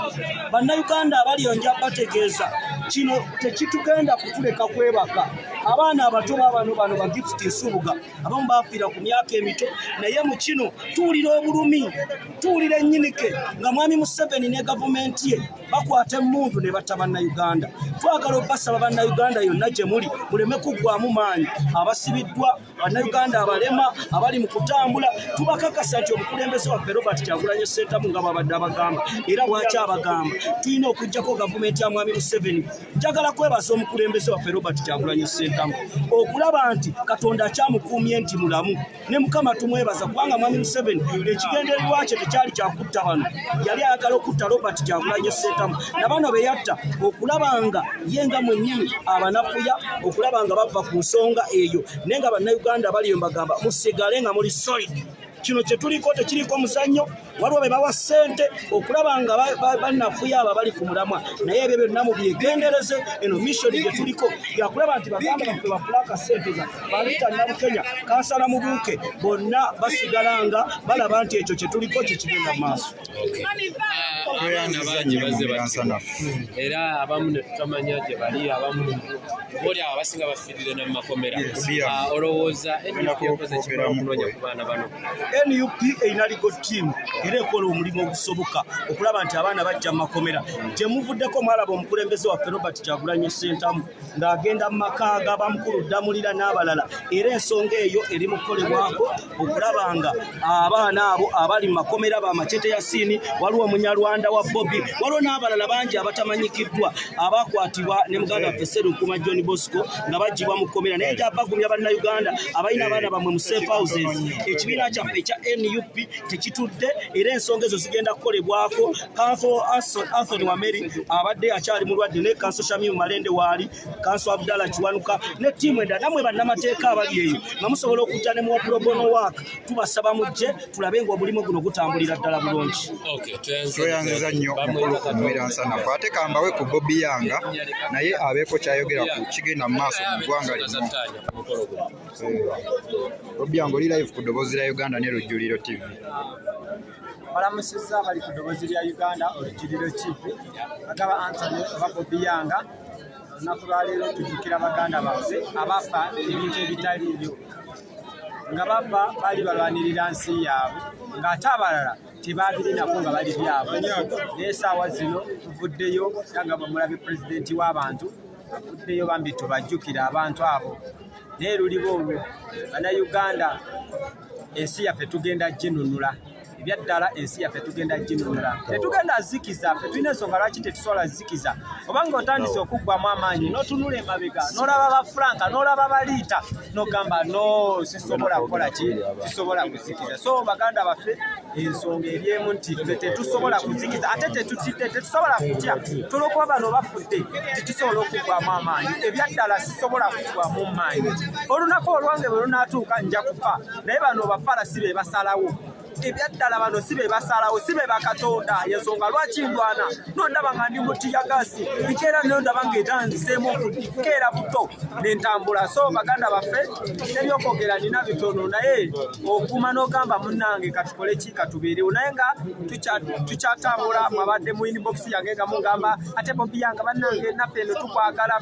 Bannayuganda abaliyonja bategeeza kino tekitugenda kutuleka kwebaka. Abaana abato bano ba Gift Nsubuga abamu bafiira ku myaka emito naye mu kino tuwulira obulumi tuwulira ennyinike nga Mwami Museveni ne gavumenti ye bakwata emmundu ne batta bannayuganda. Twagala obbasaba bannayuganda yonna gye muli muleme kuggwaamu maanyi abasibiddwa bannayuganda abalema abali mu kutambula tubakakasa nti omukulembeze waffe Robert Kyagulanyi Ssentamu nga babadde abagamba era bwaki abagamba tulina okuggyako gavumenti ya Mwami Museveni. Njagala kwebaza omukulembeze waffe Robert Kyagulanyi Ssentamu okulaba nti Katonda akyamukuumye nti mulamu ne Mukama tumwebaza kubanga Mwami Museveni ekigendererwa kye tekyali kyakutta bano yali ayagala okutta Robert Kyagulanyi Ssentamu na bano be yatta okulabanga yenga mwennyini abanafuya okulabanga bava ku nsonga eyo naye nga bannayuganda baliyo mbagamba musigale nga muli solid. Kino kye tuliko tekiriko muzannyo waliwo be bawa ssente okulaba nga bannafuya abo bali ku mulamwa naye ebyo byonna mu byegendereze eno missoni gye tuliko yakulaba nti baganda baffe bafulaka ssente za Balita Nabukenya kansala mu buuke bonna basigalanga balaba nti ekyo kye tuliko kikigenda mu maaso. Bangi bazze era abamu ne tutamanya gye bali abamu boli abasinga bafiirire na makomera. Olowooza ebiyakoze ekikola okunoonya ku baana bano. NUP erina legal team era ekola omulimu ogusoboka okulaba nti abaana bajja mu makomera. Gye muvuddeko mwalaba omukulembeze waffe Robert Kyagulanyi Ssentamu ng'agenda mu maka g'abamukulu Ddamulira n'abalala era ensonga eyo eri mu kukolebwako okulaba nga abaana abo abali mu makomera b'amacete ya Siini waliwo Munyarwanda wa Bobby waliwo n'abalala bangi abatamanyikiddwa abakwatibwa ne muganda waffe Sserunkuma John Bosco nga baggyibwa mu kkomera naye gy'abagumya bannayuganda abalina abaana bamwe mu safe houses. Ekibiina kyaffe ekya NUP tekitudde era ensonga ezo zigenda kukolebwako. Kanso Anthony Wameri abadde akyali mulwadde ne Kanso Shamimu Malende waali Kanso Abdallah Kiwanuka ne ttiimu endala namwe bannamateeka abali eyo nga musobola okujja ne mu pro bono work tubasaba mujje tulabe ng'omulimu guno gutambulira ddala bulungi. Tweyanguza nnyo omukulu kumwira nsanafu ate kambawe ku Bobby Yanga naye abeeko kyayogera ku kigenda mu maaso mu ggwanga lino. Bobby Yanga oli live ku ddoboozi lya Uganda ne Lujjuliro TV. Balamusizza abali ku ddoboozi lya Uganda Olujjuliro TV agaba Anthony oba Bobby Yanga olunaku lwa leero tujjukira baganda baffe abafa ebintu ebitali byo nga bafa bali balwanirira nsi yaabwe ng'ate abalala tebabirinako nga bali byabwe naye saawa zino tuvuddeyo nga bamulabe pulezidenti w'abantu avuddeyo bambi tubajjukira abantu abo naye lulibo olwo bannayuganda ensi yaffe tugenda ginunula ebyaddala ensi yaffe tugenda ginunula tetugenda zikiza ffe tulina ensonga lwaki tetusobola zikiza obanga otandise okuggwamu amaanyi n'otunula emabega n'olaba bafranka n'olaba baliita n'ogamba no sisobola kukola ki sisobola kuzikiza so baganda baffe ensonga eryemu nti ffe tetusobola kuzikiza ate tetutidde tetusobola kutya tulwokuba bano bafudde tetusobola okuggwamu amaanyi ebyaddala sisobola kuggwamu maanyi olunaku olwange bwe lunaatuuka nja kufa naye bano bafala si be basalawo ebyaddala bano si be basalawo si be bakatonda yensonga lwaki ndwana nondaba nga ndi mutiyagasi nkeera nondaba ng'etanziseemu okukeera buto n'entambula so baganda baffe nebyokwogera nina bitono naye okuma n'ogamba munnange katukole ki katubeerewo naye nga tukyatambula mwabadde mu inbox yange nga mugamba ate bobi yange bannange naffe eno tukwagala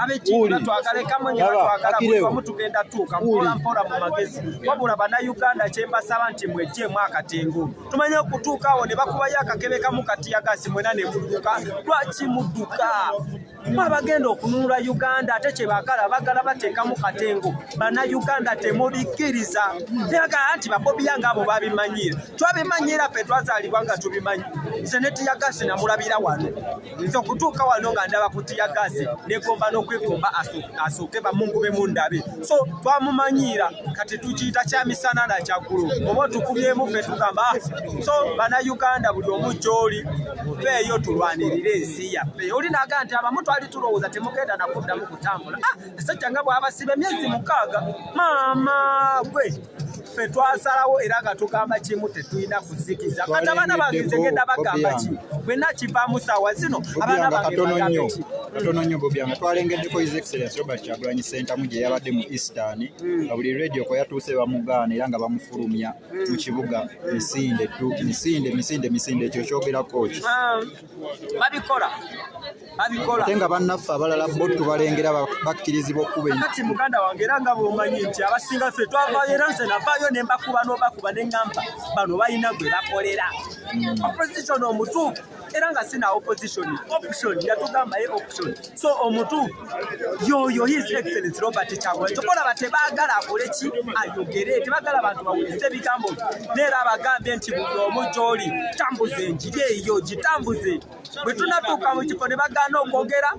ab'ekiina twagala ekamunye batwagala buli wamu tugenda tuuka mpola mpola mu magezi wabula bannayuganda kyembasaba nti mwejjeemu akatengo tumanye okutuuka awo ne bakubayo akakebe kamu katiyagasi mwena ne mudduka lwaki mudduka mwabagenda okununula Uganda ate kye bagala bateekamu katengo bannayuganda temubikkiriza teyagala nti babobi yange abo babimanyira twabimanyira ffe twazaalibwa nga tubimanyi nze ne tiyagasi namulabira wano nze okutuuka wano nga ndaba ku tiyagasi negomba n'okwegomba asooke bamungube mundabe so twamumanyira kati tukiyita kyamisana na kyaggulu oba tukubyemu ffe tugamba so bannayuganda buli omu gy'oli muveeyo tulwanirire ensi yaffe oli naga nti abamu twali tulowooza temugenda nakuddamu kutambula esajja nga bw'abasiba emyezi 6 maama gwe ffe twasalawo era nga tugamba kimu tetulina kuzikiza kati abaana bange nze ngenda bagamba ki bwenna kivaamu saawa zino abaana bange katono nnyo Bobyanga twalengeddeko His Excellency Robert Kyagulanyi Ssentamu gye yabadde mu Eastern nga buli radio ko yatuuse bamugaana era nga bamufulumya mu kibuga misinde ekyo kyogerako ki babikola ate nga bannaffe abalala bo tubalengera bakkirizibwa okuba kati muganda wange era nga bw'omanyi nti abasinga ffe twavaayo era nze navaayo ne mbakuba n'obakuba ne ŋŋamba bano balina gwe bakolera opposition omutuufu era nga sina opposition yatugamba ye option so omutuufu yoyo His Excellency Robert Kyagulanyi tokolaba tebaagala akole ki ayogere tebaagala abantu bawulirize ebigambo neera abagambye nti buli omu gy'oli tambuze enjiri eyo gitambuze bwe tunatuuka mu kifo ne bagaana okwogera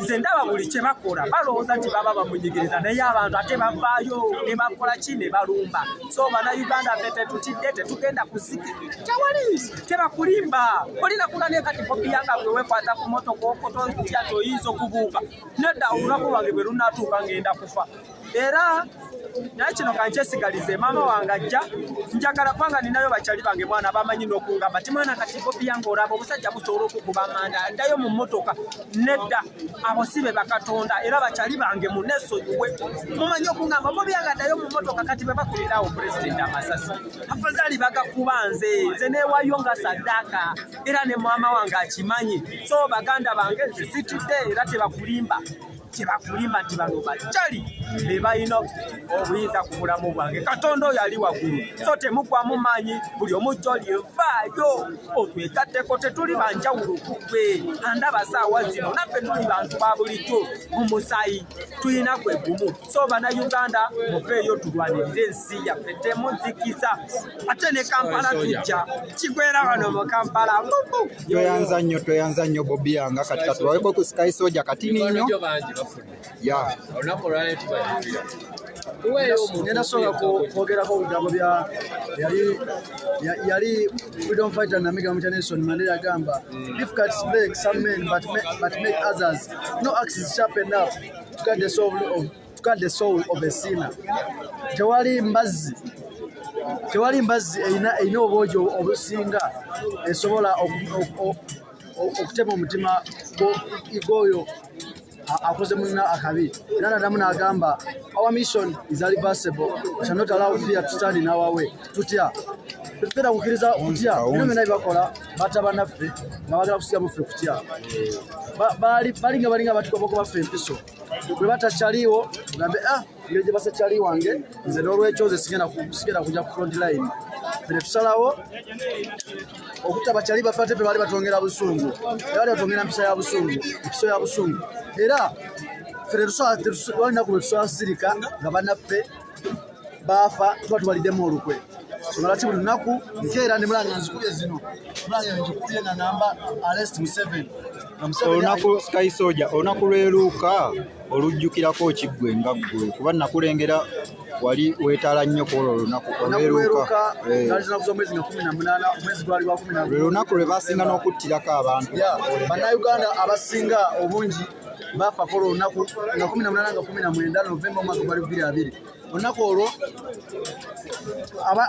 nze ndaba buli kye bakola balowooza nti baba bamunyigiriza naye abantu ate bavaayo ne bakola ki ne balumba so bannayuganda ffe tetutidde tetugenda kusiki tewali tebakulimba olina kulane kati bobi yanga gwe wekwata ku motoka okototya toyinza okubuuka nedda olunaku lwange bwe lunatuuka ngenda kufa era naye kino kankyesigalize maama wange ajja njagala kubanga ninayo bakyali bange mwana bamanyi n'okungamba ti mwana kati bobi yange olaba obusajja busobola okukuba amanda addayo mu mmotoka nedda abo si be bakatonda era bakyali bange munesonyiwe mumanyi okungamba bobi yange addayo mu mmotoka kati bwe bakulirawo pulezidenti amasasi afazaali bagakuba nze neewayo nga saddaaka era ne maama wange akimanyi so baganda bange nze sitidde era tebakulimba tebakulimba nti bano bakyali be balina obuyinza ku bulamu bwange katonda oyo ali waggulu so temugwamu maanyi buli omujja olivaayo otwekatteko tetuli banjawulo kugwe andaba saawa zino naffe tuli bantu ba bulijjo mu musayi tulina gwe gumu so bannayuganda muveeyo tulwanirire ensi yaffe temuzikiza ate ne Kampala tujja kigwera wano mu Kampala toyanza nnyo Bobi Yanga kati katulaweko ku Sky Soldier katini nnyo ya olunaku olwaleero tubayingira Ninasobola kwogerako ebigambo bya yali freedom fighter Namiga Nelson Mandela agamba difficult to break some men but make others no axe is sharp enough to cut the soul of a sinner. Tewali mbazzi erina obwogi obusinga esobola okutema omutima gw'oyo akoze munna akabi. Era nadamu n'agamba our mission is irreversible. We shall not allow fear to stand in our way. Tutya tetera kukkiriza kutya bino byonna bibakola batta bannaffe nga bagala kusigamu ffe kutya balinga batukoboka baffe empiso bwe batakyaliwo gambe ngeri gye basakyali wange nze n'olwekyo nze sigenda kujja ku front line fene tusalawo okutta bakyali baffe ate fe baali batwongera busungu baali batwongera mpisa ya busungu empiso ya busungu era fene walinaku lwe tusobola sirika nga bannaffe baafa tuba tubaliddemu olukwe lwaki buli lunaku nkeera ne mulanga nzikubye zino mulanga nzikubye nga namba arrest Museveni olunaku Sky Soldier olunaku lweruuka olujjukirako kiggwe nga ggwe kuba nakulengera wali weetaala nnyo kwolwo olunaku olweruuka omwezi nga 18 omwezi gwali gwa 12 lwe lunaku lwe basinga n'okuttirako abantu bannayuganda abasinga obungi baafa kwolwo olunaku nga 18 nga 19 Novemba omwaka gwali 2020 olunaku olwo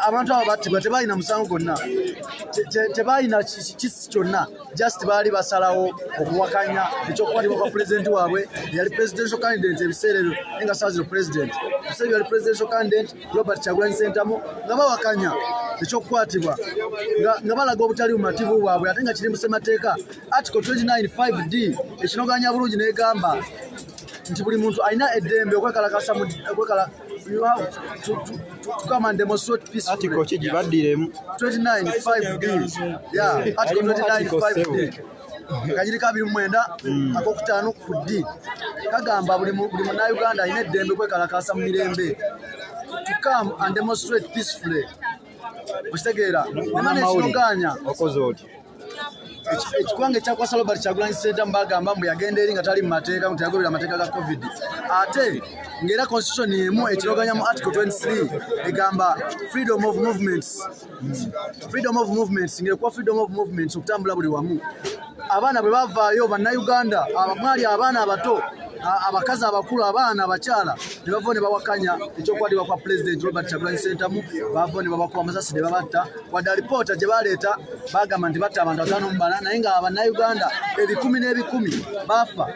abantu abo battibwa tebalina musango gonna tebalina kisi kyonna just baali basalawo okuwakanya ekyokukwatibwa kwa pulezidenti waabwe yali presidential candidate ebiseera ebyo nga saaziro president ebiseera yali presidential candidate Robert Kyagulanyi Ssentamu nga bawakanya ekyokukwatibwa nga balaga obutali bumativu bwabwe ate nga kiri mu ssemateeka article 29(5)d ekinoganya bulungi negamba nti buli muntu alina eddembe okwekalakasa you have to come and demonstrate peacefully. Article ki badiremu 29(5)d article 29(5)d kajiri kabiri mwenda akokutano ku d kagamba buli munnayuganda alina eddembe okwekalakasa mu mirembe to come and demonstrate peacefully. Okitegeera nemana ekinoganya okoze oti ekikwanga ekyakwasa Robert Kyagulanyi Ssentamu bagamba mbu yagenda eri nga tali mu mateeka nti yagoberera amateeka ga covid ate ng'era constitution emu ekiroganya mu article 23 egamba freedom of movements ng'ekuwa freedom of movements okutambula buli wamu. Abaana bwe bavaayo bannayuganda mwali abaana abato abakazi abakulu abaana abakyala ne bava ne bawakanya ekyokwatibwa kwa President Robert Kyagulanyi Ssentamu bava ne babakuba amasasi ne babatta wadde alipoota gye baleeta bagamba nti batta abantu 5 naye nga abannayuganda ebikumi n'ebikumi baafa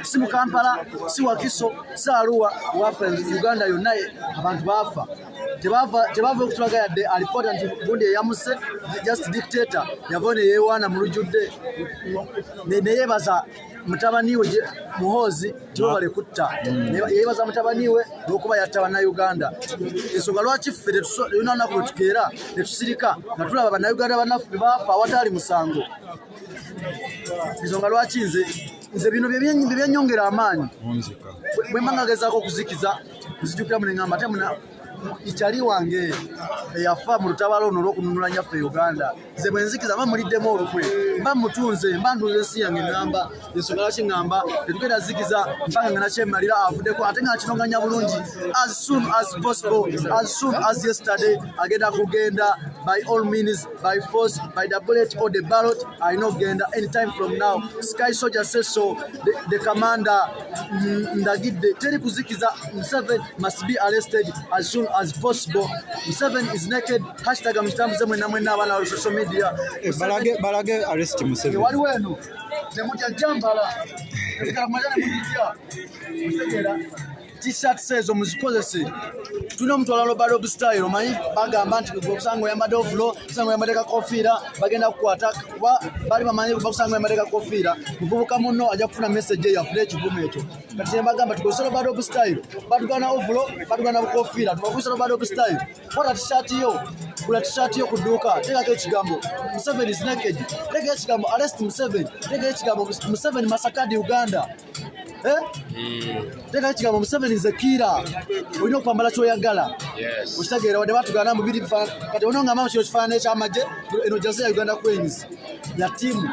si mu Kampala si Wakiso si Arua waffe Uganda yonna abantu baafa tebava okutulaga yadde alipoota nti gundi eyamuse just dictator yava ne yeewaana mu lujjudde neyeebaza mutabaniwe Muhoozi tibale kutta yeebaza mutabaniwe olwokuba yatta bannayuganda. Ensonga lwaki ffe tulina olunaku lwe tukeera ne tusirika nga tulaba bannayuganda bannaffe baafa awatali musango. Ensonga lwaki nze bino byenyongera amaanyi bwe mba ngagezaako okuzikiza nzijukira munengamba ate ikyali wange eyafa mu lutabalo ono olw'okununula nyaffe Uganda nze bwe nzikiza mba muliddemu olukwe mba mutunze ensi yange ngamba ensonga lwaki ngamba tetugenda zikiza mpaka nga nakyemalira avuddeko ate nga kinoganya bulungi as soon as possible as soon as yesterday agenda kugenda by all means by force by the bullet or the ballot alina okugenda anytime from now. Sky Soldier says so, the commander ndagidde teri kuzikiza. Museveni must be arrested as soon as possible. Museveni is naked. Hashtag mtambuze mwenna abana wa social media. Balage arrest Museveni. Wali wenu temujja jambala ekamajana mujja mutegera t-shirt ezo muzikozese. Tulina omutwala Rob style omanyi bagamba nti okusanga oyambadde ovulo okusanga oyambadde kakofiira bagenda kukwata kuba bali bamanyi okusanga oyambadde kakofiira muvubuka munno ajja kufuna message yafuna ekivumu ekyo. Kati ne bagamba tukozesa Rob style batugana ovulo batugana bukofiira tubakozesa Rob style kwata t-shirt yo kula t-shirt yo ku dduuka teekako ekigambo Museveni is naked teeka ekigambo arrest Museveni teeka ekigambo Museveni masakadi Uganda teeka ekigambo Museveni nze kiira olina okwambala kyoyagala okitegeera wadde batugana mu biri kati onongamba kino kifaanana ekyamagye eno jaze ya Uganda Queens ya ttiimu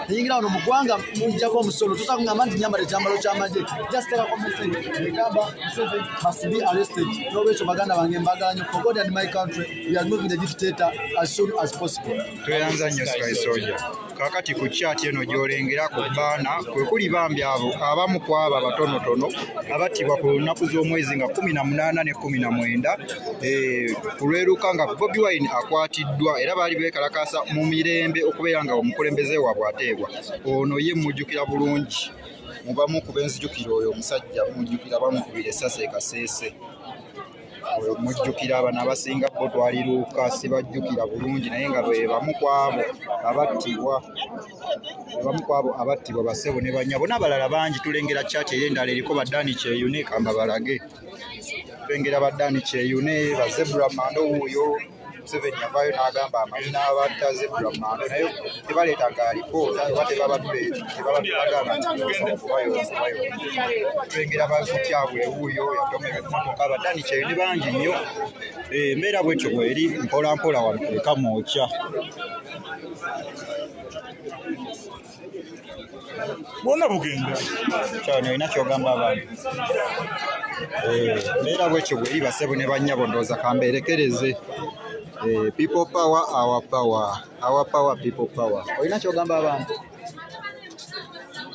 eyingira wano mu ggwanga mujjako omusolo tusobola kugamba nti nyambala ekyambalo ky'amagye just teekako message egamba Museveni must be arrested. N'olwekyo baganda bange mbagala nnyo for God and my country we are moving the dictator as soon as possible. Tweyanza nnyo Sky Soldier. Kakati ku chat eno gy'olengera ku bbaana kwe kuli bambi abo abamu ku abo abatonotono abattibwa ku lunaku z'omwezi nga 18 ne 19 ku lweruka nga Bobi Wine akwatiddwa era baali beekalakasa mu mirembe okubeera nga omukulembeze waabwe ateebwa. Ono ye mujjukira bulungi mubamu ku benzijukira oyo omusajja mujjukira bamukubira essasi e Kaseese. mujjukira abana abasinga bo twaliruuka sibajjukira bulungi naye nga bwe bamu kwabo abattibwa bassebo ne bannyabo n'abalala bangi. Tulengera church ey'endala eriko baddaani kyeyune kamba balage, tulengera baddaani kyeyune bazebula mando wuuyo Museveni yavaayo n'agamba amanyi n'abatta zebula mando naye tebaleetanga alipoota oba tebabatulagamba nti tulengera bakutyabwe wuuyo yatomera emotoka baddaani kyeyune bangi nnyo. Embeera bwetyo bweri mpola mpola wano ekamwokya. Bwonna bugenda kyano olina kyogamba abantu. Embeera bwetyo bweri bassebo ne bannyabo ndowooza kambeerekereze. People power, our power. Our power, people power. Olina kyogamba abantu?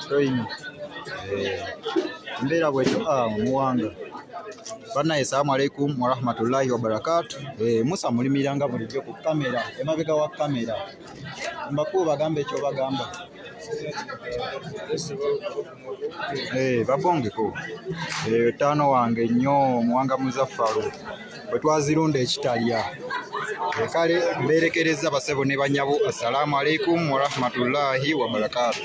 Toyina. Embeera bwetyo muwanga. Bannaye salaamu alaikum wa rahmatullahi wa barakatuh. Musa mulimiranga bulijjo ku kamera, emabega wa kamera. Mbakuba bagamba ekyo bagamba. Babongeko. Taano wange nnyo muwanga Muzaffaru. Bwe twazirunda ekitalya. Kale mberekereza bassebo ne bannyabo, assalaamu alaikum wa rahmatullahi wa barakatuh.